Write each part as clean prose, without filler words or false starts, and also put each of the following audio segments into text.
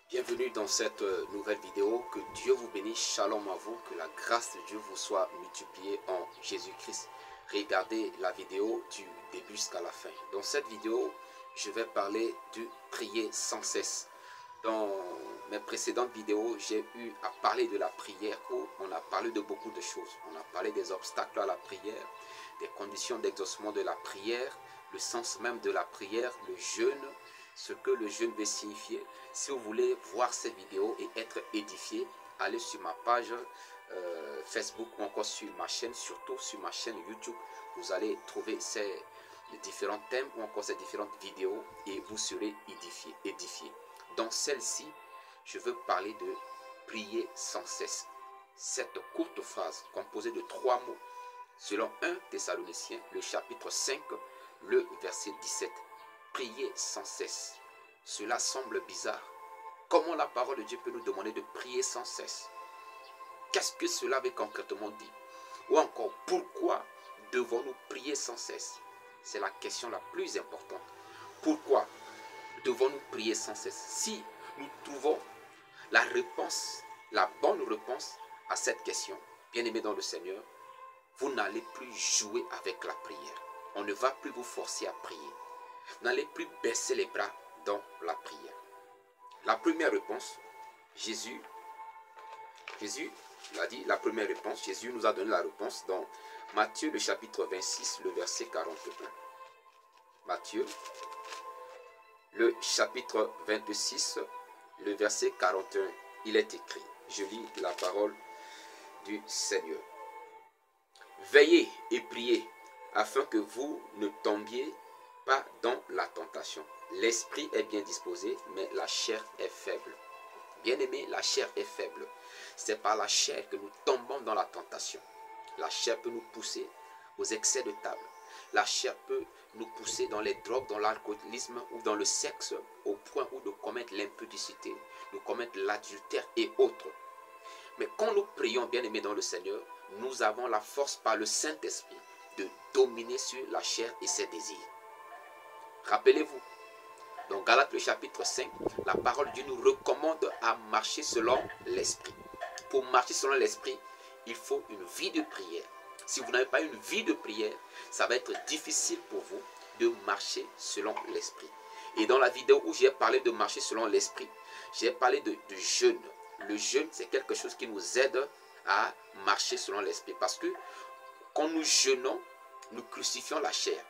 Bienvenue dans cette nouvelle vidéo. Que Dieu vous bénisse. Shalom à vous. Que la grâce de Dieu vous soit multipliée en Jésus-Christ. Regardez la vidéo du début jusqu'à la fin. Dans cette vidéo, je vais parler du prier sans cesse. Dans mes précédentes vidéos, j'ai eu à parler de la prière où on a parlé de beaucoup de choses. On a parlé des obstacles à la prière, des conditions d'exaucement de la prière, le sens même de la prière, le jeûne, ce que le jeûne veut signifier. Si vous voulez voir cette vidéo et être édifié, allez sur ma page Facebook ou encore sur ma chaîne, surtout sur ma chaîne YouTube. Vous allez trouver ces différents thèmes ou encore ces différentes vidéos et vous serez édifié. Dans celle-ci, je veux parler de prier sans cesse. Cette courte phrase composée de 3 mots, selon 1 Thessaloniciens, le chapitre 5, le verset 17. Prier sans cesse. Cela semble bizarre. Comment la parole de Dieu peut nous demander de prier sans cesse? Qu'est-ce que cela veut concrètement dire? Ou encore, pourquoi devons-nous prier sans cesse? C'est la question la plus importante. Pourquoi devons-nous prier sans cesse? Si nous trouvons la réponse, la bonne réponse à cette question, bien-aimés dans le Seigneur, vous n'allez plus jouer avec la prière. On ne va plus vous forcer à prier. Vous n'allez plus baisser les bras dans la prière. La première réponse, Jésus l'a dit, la première réponse, Jésus nous a donné la réponse dans Matthieu le chapitre 26, le verset 41. Matthieu, le chapitre 26, le verset 41, il est écrit, je lis la parole du Seigneur. Veillez et priez afin que vous ne tombiez pas dans la tentation. L'esprit est bien disposé, mais la chair est faible. Bien-aimé, la chair est faible. C'est par la chair que nous tombons dans la tentation. La chair peut nous pousser aux excès de table. La chair peut nous pousser dans les drogues, dans l'alcoolisme ou dans le sexe, au point où de commettre l'impudicité, de commettre l'adultère et autres. Mais quand nous prions, bien-aimés dans le Seigneur, nous avons la force par le Saint-Esprit de dominer sur la chair et ses désirs. Rappelez-vous, dans Galates le chapitre 5, la parole de Dieu nous recommande à marcher selon l'Esprit. Pour marcher selon l'Esprit, il faut une vie de prière. Si vous n'avez pas une vie de prière, ça va être difficile pour vous de marcher selon l'Esprit. Et dans la vidéo où j'ai parlé de marcher selon l'Esprit, j'ai parlé de jeûne. Le jeûne, c'est quelque chose qui nous aide à marcher selon l'Esprit. Parce que quand nous jeûnons, nous crucifions la chair.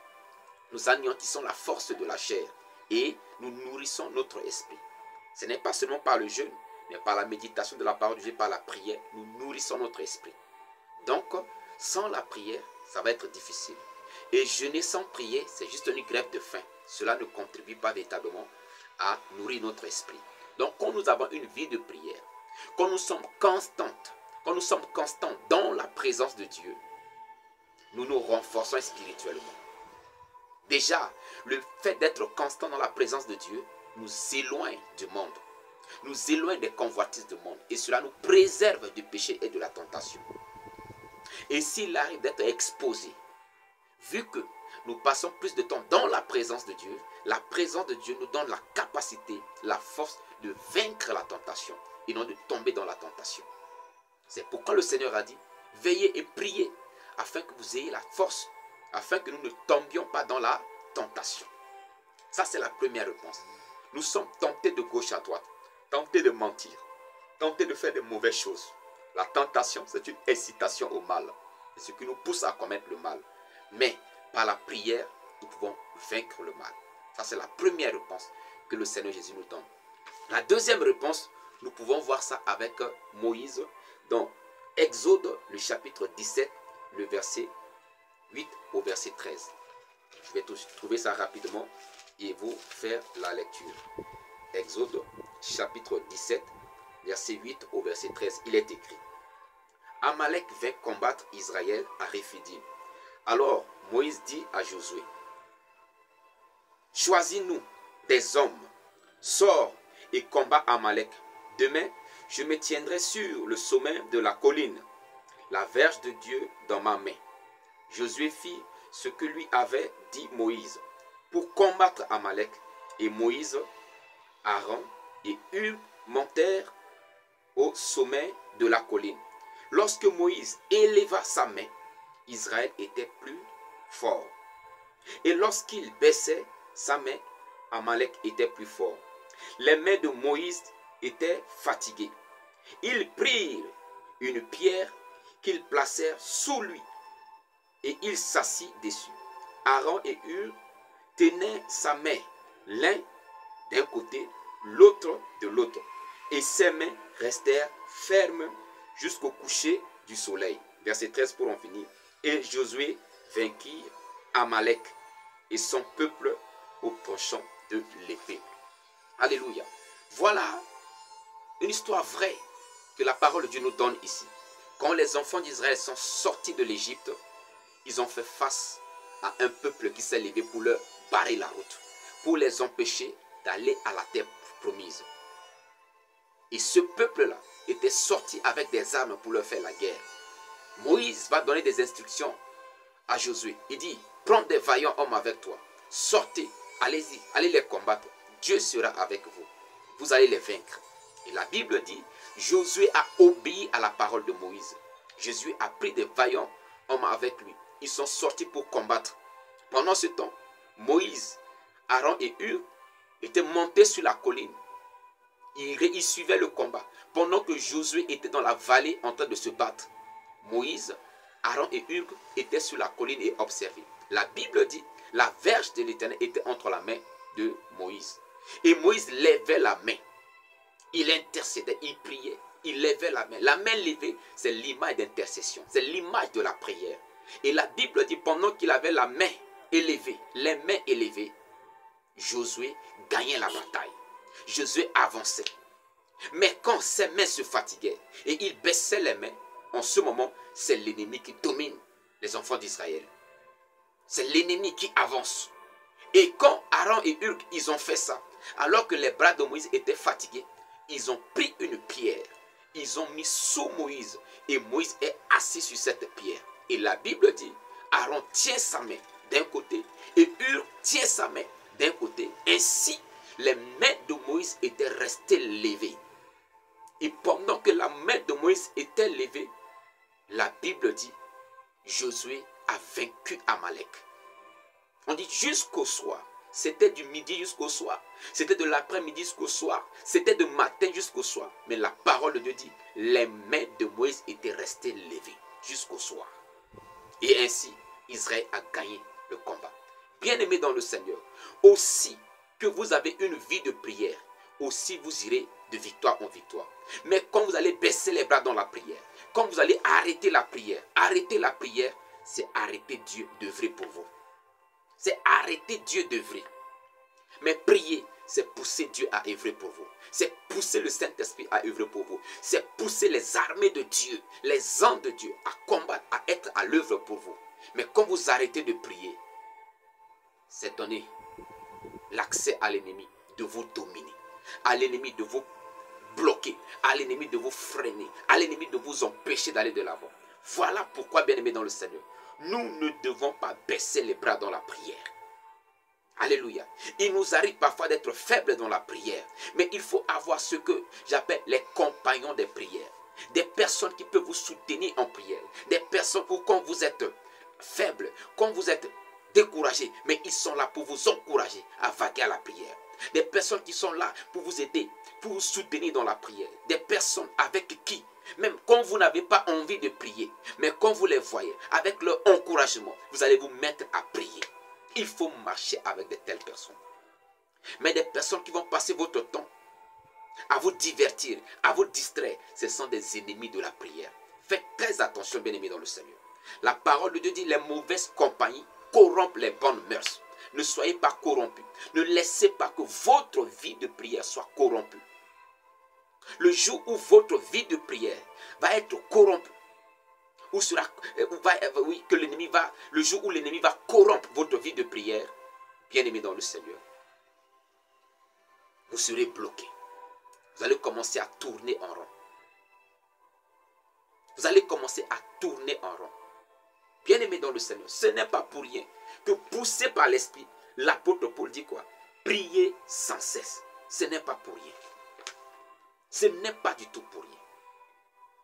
Nous anéantissons la force de la chair et nous nourrissons notre esprit. Ce n'est pas seulement par le jeûne, mais par la méditation de la parole de Dieu, par la prière, nous nourrissons notre esprit. Donc, sans la prière, ça va être difficile. Et jeûner sans prier, c'est juste une grève de faim. Cela ne contribue pas véritablement à nourrir notre esprit. Donc, quand nous avons une vie de prière, quand nous sommes constants dans la présence de Dieu, nous nous renforçons spirituellement. Déjà, le fait d'être constant dans la présence de Dieu nous éloigne du monde, nous éloigne des convoitises du monde et cela nous préserve du péché et de la tentation. Et s'il arrive d'être exposé, vu que nous passons plus de temps dans la présence de Dieu, la présence de Dieu nous donne la capacité, la force de vaincre la tentation et non de tomber dans la tentation. C'est pourquoi le Seigneur a dit, veillez et priez afin que vous ayez la force, afin que nous ne tombions pas dans la tentation. Ça, c'est la première réponse. Nous sommes tentés de gauche à droite, tentés de mentir, tentés de faire de mauvaises choses. La tentation, c'est une incitation au mal. C'est ce qui nous pousse à commettre le mal. Mais par la prière, nous pouvons vaincre le mal. Ça, c'est la première réponse que le Seigneur Jésus nous donne. La deuxième réponse, nous pouvons voir ça avec Moïse dans Exode, le chapitre 17, le verset 8 au verset 13. Je vais trouver ça rapidement et vous faire la lecture. Exode, chapitre 17, verset 8 au verset 13. Il est écrit. Amalek vint combattre Israël à Réphidim. Alors Moïse dit à Josué, choisis-nous des hommes, sors et combat Amalek. Demain, je me tiendrai sur le sommet de la colline, la verge de Dieu dans ma main. Josué fit ce que lui avait dit Moïse pour combattre Amalek. Et Moïse, Aaron et Hur montèrent au sommet de la colline. Lorsque Moïse éleva sa main, Israël était plus fort. Et lorsqu'il baissait sa main, Amalek était plus fort. Les mains de Moïse étaient fatiguées. Ils prirent une pierre qu'ils placèrent sous lui et il s'assit dessus. Aaron et Hur tenaient sa main, l'un d'un côté, l'autre de l'autre. Et ses mains restèrent fermes jusqu'au coucher du soleil. Verset 13 pour en finir. Et Josué vainquit Amalek et son peuple au tranchant de l'épée. Alléluia. Voilà une histoire vraie que la parole de Dieu nous donne ici. Quand les enfants d'Israël sont sortis de l'Égypte, ils ont fait face à un peuple qui s'est levé pour leur barrer la route, pour les empêcher d'aller à la terre promise. Et ce peuple-là était sorti avec des armes pour leur faire la guerre. Moïse va donner des instructions à Josué. Il dit, prends des vaillants hommes avec toi, sortez, allez-y, allez les combattre. Dieu sera avec vous. Vous allez les vaincre. Et la Bible dit, Josué a obéi à la parole de Moïse. Josué a pris des vaillants hommes avec lui. Ils sont sortis pour combattre. Pendant ce temps, Moïse, Aaron et Hur étaient montés sur la colline. Ils suivaient le combat. Pendant que Josué était dans la vallée en train de se battre, Moïse, Aaron et Hur étaient sur la colline et observaient. La Bible dit, la verge de l'Éternel était entre la main de Moïse. Et Moïse levait la main. Il intercédait, il priait, il levait la main. La main levée, c'est l'image d'intercession, c'est l'image de la prière. Et la Bible dit, pendant qu'il avait la main élevée, les mains élevées, Josué gagnait la bataille. Josué avançait. Mais quand ses mains se fatiguaient et il baissait les mains, en ce moment, c'est l'ennemi qui domine les enfants d'Israël. C'est l'ennemi qui avance. Et quand Aaron et Hur, ils ont fait ça, alors que les bras de Moïse étaient fatigués, ils ont pris une pierre, ils ont mis sous Moïse, et Moïse est assis sur cette pierre. Et la Bible dit, Aaron tient sa main d'un côté, et Hur tient sa main d'un côté. Ainsi, les mains de Moïse étaient restées levées. Et pendant que la main de Moïse était levée, la Bible dit, Josué a vaincu Amalek. On dit jusqu'au soir. C'était du midi jusqu'au soir. C'était de l'après-midi jusqu'au soir. C'était de matin jusqu'au soir. Mais la parole de Dieu dit, les mains de Moïse étaient restées levées jusqu'au soir. Et ainsi, Israël a gagné le combat. Bien-aimés dans le Seigneur, aussi que vous avez une vie de prière, aussi vous irez de victoire en victoire. Mais quand vous allez baisser les bras dans la prière, quand vous allez arrêter la prière, c'est arrêter Dieu d'œuvrer pour vous. C'est arrêter Dieu d'œuvrer. Mais prier, c'est pousser Dieu à œuvrer pour vous. C'est pousser le Saint-Esprit à œuvrer pour vous. C'est pousser les armées de Dieu, les anges de Dieu à combattre, à être à l'œuvre pour vous. Mais quand vous arrêtez de prier, c'est donner l'accès à l'ennemi de vous dominer, à l'ennemi de vous bloquer, à l'ennemi de vous freiner, à l'ennemi de vous empêcher d'aller de l'avant. Voilà pourquoi, bien-aimés dans le Seigneur, nous ne devons pas baisser les bras dans la prière. Alléluia. Il nous arrive parfois d'être faibles dans la prière, mais il faut avoir ce que j'appelle les compagnons des prières. Des personnes qui peuvent vous soutenir en prière. Des personnes où quand vous êtes faible, quand vous êtes découragé, mais ils sont là pour vous encourager à vaquer à la prière. Des personnes qui sont là pour vous aider, pour vous soutenir dans la prière. Des personnes avec qui, même quand vous n'avez pas envie de prier, mais quand vous les voyez, avec leur encouragement, vous allez vous mettre à prier. Il faut marcher avec de telles personnes. Mais des personnes qui vont passer votre temps à vous divertir, à vous distraire, ce sont des ennemis de la prière. Faites très attention, bien-aimés dans le Seigneur. La parole de Dieu dit, les mauvaises compagnies corrompent les bonnes mœurs. Ne soyez pas corrompus. Ne laissez pas que votre vie de prière soit corrompue. Le jour où votre vie de prière va être corrompue, le jour où l'ennemi va corrompre votre vie de prière, bien-aimé dans le Seigneur, vous serez bloqué. Vous allez commencer à tourner en rond. Vous allez commencer à tourner en rond. Bien-aimé dans le Seigneur, ce n'est pas pour rien que poussé par l'Esprit, l'apôtre Paul dit quoi? Priez sans cesse. Ce n'est pas pour rien. Ce n'est pas du tout pour rien.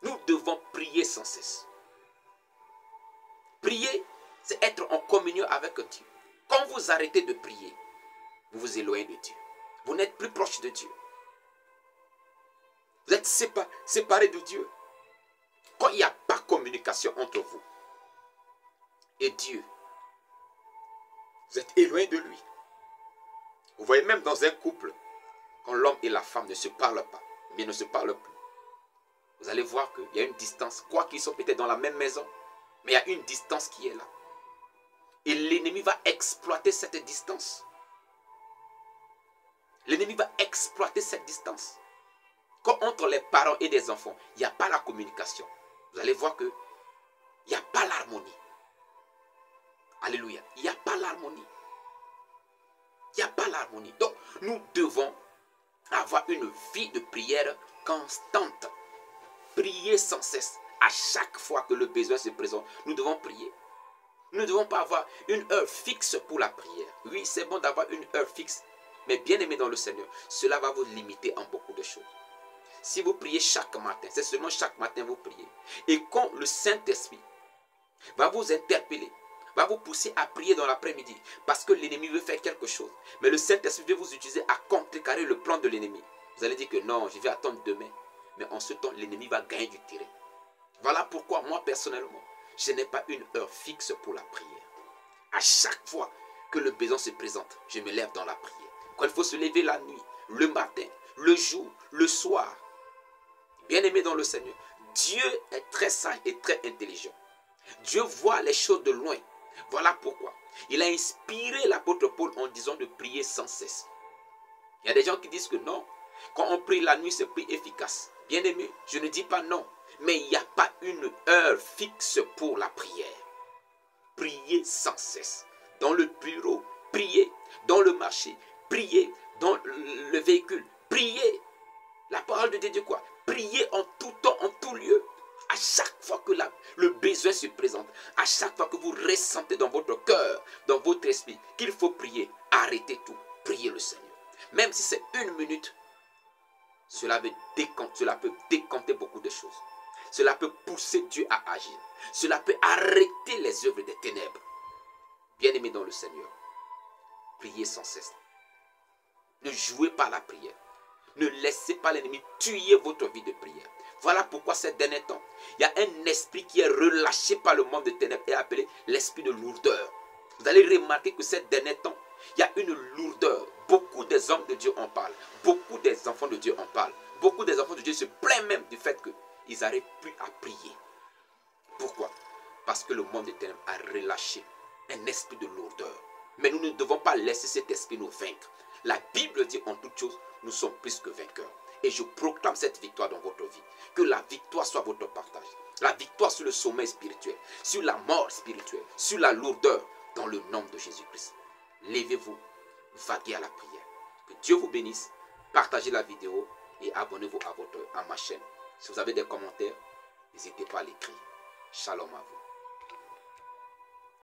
Nous devons prier sans cesse. Prier, c'est être en communion avec Dieu. Quand vous arrêtez de prier, vous vous éloignez de Dieu. Vous n'êtes plus proche de Dieu. Vous êtes séparés de Dieu. Quand il n'y a pas de communication entre vous et Dieu, vous êtes éloigné de lui. Vous voyez même dans un couple, quand l'homme et la femme ne se parlent pas, mais ne se parlent plus, vous allez voir qu'il y a une distance. Quoi qu'ils soient peut-être dans la même maison, mais il y a une distance qui est là. Et l'ennemi va exploiter cette distance. L'ennemi va exploiter cette distance. Quand entre les parents et les enfants, il n'y a pas la communication. Vous allez voir qu'il n'y a pas l'harmonie. Alléluia. Il n'y a pas l'harmonie. Il n'y a pas l'harmonie. Donc, nous devons avoir une vie de prière constante. Prier sans cesse. À chaque fois que le besoin se présente, nous devons prier. Nous ne devons pas avoir une heure fixe pour la prière. Oui, c'est bon d'avoir une heure fixe. Mais bien aimé dans le Seigneur, cela va vous limiter en beaucoup de choses. Si vous priez chaque matin, c'est seulement chaque matin vous priez. Et quand le Saint-Esprit va vous interpeller, va vous pousser à prier dans l'après-midi, parce que l'ennemi veut faire quelque chose. Mais le Saint-Esprit veut vous utiliser à contrecarrer le plan de l'ennemi. Vous allez dire que non, je vais attendre demain. Mais en ce temps, l'ennemi va gagner du terrain. Voilà pourquoi moi personnellement, je n'ai pas une heure fixe pour la prière. À chaque fois que le besoin se présente, je me lève dans la prière. Quand il faut se lever la nuit, le matin, le jour, le soir. Bien-aimé dans le Seigneur, Dieu est très sage et très intelligent. Dieu voit les choses de loin. Voilà pourquoi il a inspiré l'apôtre Paul en disant de prier sans cesse. Il y a des gens qui disent que non, quand on prie la nuit, c'est plus efficace. Bien-aimé, je ne dis pas non, mais il n'y a pas une heure fixe pour la prière. Priez sans cesse. Dans le bureau, priez. Dans le marché, priez. Dans le véhicule, priez. La parole de Dieu dit quoi? Priez en tout temps, en tout lieu. À chaque fois que le besoin se présente, à chaque fois que vous ressentez dans votre cœur, dans votre esprit, qu'il faut prier, arrêtez tout. Priez le Seigneur. Même si c'est 1 minute, cela peut décanter beaucoup de choses. Cela peut pousser Dieu à agir. Cela peut arrêter les œuvres des ténèbres. Bien-aimés dans le Seigneur, priez sans cesse. Ne jouez pas la prière. Ne laissez pas l'ennemi tuer votre vie de prière. Voilà pourquoi ces derniers temps, il y a un esprit qui est relâché par le monde des ténèbres et appelé l'esprit de lourdeur. Vous allez remarquer que ces derniers temps, il y a une lourdeur. Beaucoup des hommes de Dieu en parlent. Beaucoup des enfants de Dieu en parlent. Beaucoup des enfants de Dieu se plaignent même du fait qu'ils n'arrivent plus à prier. Pourquoi? Parce que le monde des ténèbres a relâché un esprit de lourdeur. Mais nous ne devons pas laisser cet esprit nous vaincre. La Bible dit en toutes choses, nous sommes plus que vainqueurs. Et je proclame cette victoire dans votre vie. Que la victoire soit votre partage. La victoire sur le sommeil spirituel, sur la mort spirituelle, sur la lourdeur, dans le nom de Jésus-Christ. Levez-vous, vaguez à la prière. Que Dieu vous bénisse. Partagez la vidéo et abonnez-vous à ma chaîne. Si vous avez des commentaires, n'hésitez pas à l'écrire. Shalom à vous.